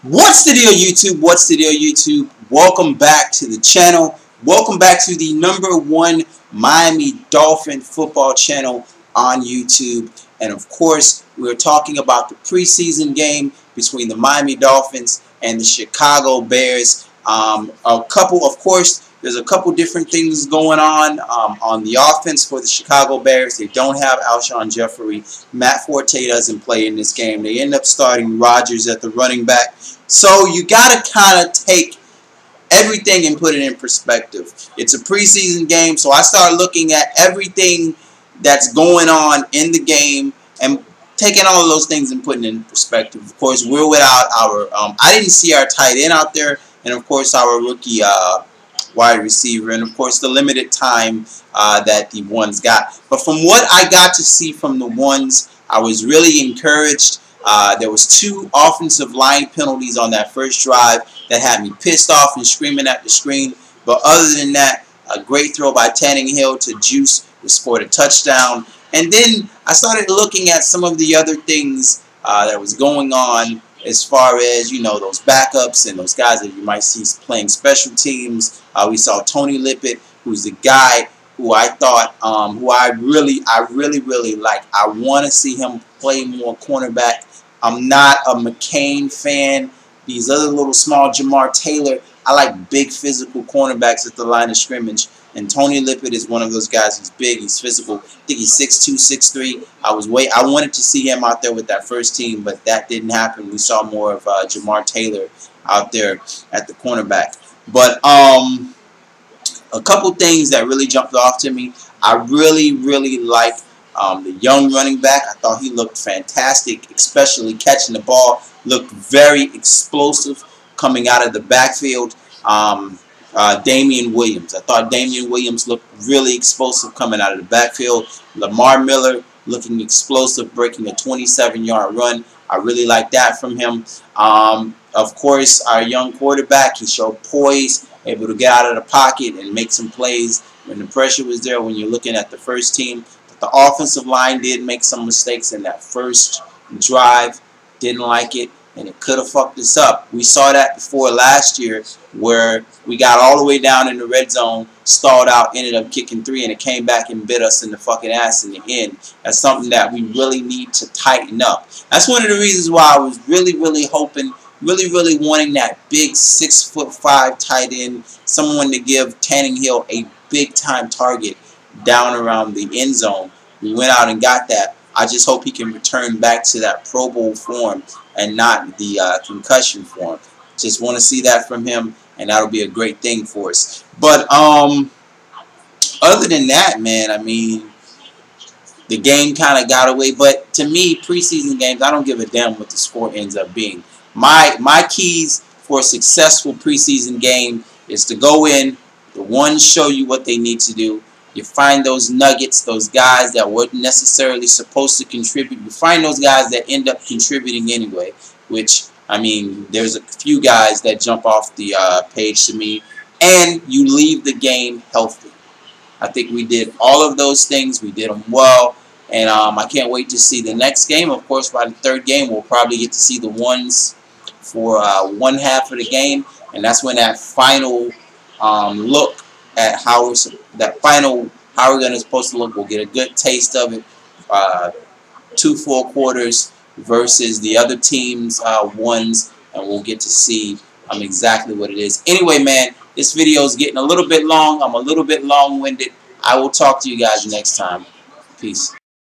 What's the deal, YouTube? What's the deal, YouTube? Welcome back to the channel. Welcome back to the #1 Miami Dolphin football channel on YouTube. And of course, we're talking about the preseason game between the Miami Dolphins and the Chicago Bears. There's a couple different things going on the offense for the Chicago Bears. They don't have Alshon Jeffrey. Matt Forte doesn't play in this game. They end up starting Rodgers at the running back. So you got to kind of take everything and put it in perspective. It's a preseason game, so I started looking at everything that's going on in the game and taking all of those things and putting it in perspective. Of course, we're without our I didn't see our tight end out there, and of course our rookie wide receiver, and of course the limited time that the ones got. But from what I got to see from the ones, I was really encouraged. There was 2 offensive line penalties on that first drive that had me pissed off and screaming at the screen. But other than that, a great throw by Tannehill to Juice, who scored a touchdown. And then I started looking at some of the other things that was going on as far as, you know, those backups and those guys that you might see playing special teams. We saw Tony Lippett, who's the guy who I thought, who I really like. I want to see him play more cornerback. I'm not a McCain fan. These other little small Jamar Taylor, I like big physical cornerbacks at the line of scrimmage. And Tony Lippett is one of those guys. He's big, he's physical. I think he's 6'2", 6'3". I wanted to see him out there with that first team, but that didn't happen. We saw more of Jamar Taylor out there at the cornerback. But a couple things that really jumped off to me. I really like the young running back. I thought he looked fantastic, especially catching the ball. Looked very explosive coming out of the backfield. Damian Williams. I thought Damian Williams looked really explosive coming out of the backfield. Lamar Miller looking explosive, breaking a 27-yard run. I really like that from him. Of course, our young quarterback, he showed poise, able to get out of the pocket and make some plays when the pressure was there when you're looking at the first team. But the offensive line did make some mistakes in that first drive. Didn't like it, and it could have fucked us up. We saw that before last year where we got all the way down in the red zone, stalled out, ended up kicking 3, and it came back and bit us in the fucking ass in the end. That's something that we really need to tighten up. That's one of the reasons why I was really hoping, really wanting that big 6'5" tight end, someone to give Tannehill a big-time target down around the end zone. We went out and got that. I just hope he can return back to that Pro Bowl form and not the concussion form. Just want to see that from him, and that'll be a great thing for us. But other than that, man, I mean, the game kind of got away. But to me, preseason games, I don't give a damn what the score ends up being. My keys for a successful preseason game is to go in, the ones show you what they need to do. You find those nuggets, those guys that weren't necessarily supposed to contribute. You find those guys that end up contributing anyway, which, I mean, there's a few guys that jump off the page to me, and you leave the game healthy. I think we did all of those things. We did them well, and I can't wait to see the next game. Of course, by the 3rd game, we'll probably get to see the ones for one half of the game, and that's when that final look at how we're supposed to look. We'll get a good taste of it. 2 full quarters versus the other team's ones, and we'll get to see exactly what it is. Anyway, man, this video is getting a little bit long. I'm a little bit long-winded. I will talk to you guys next time. Peace.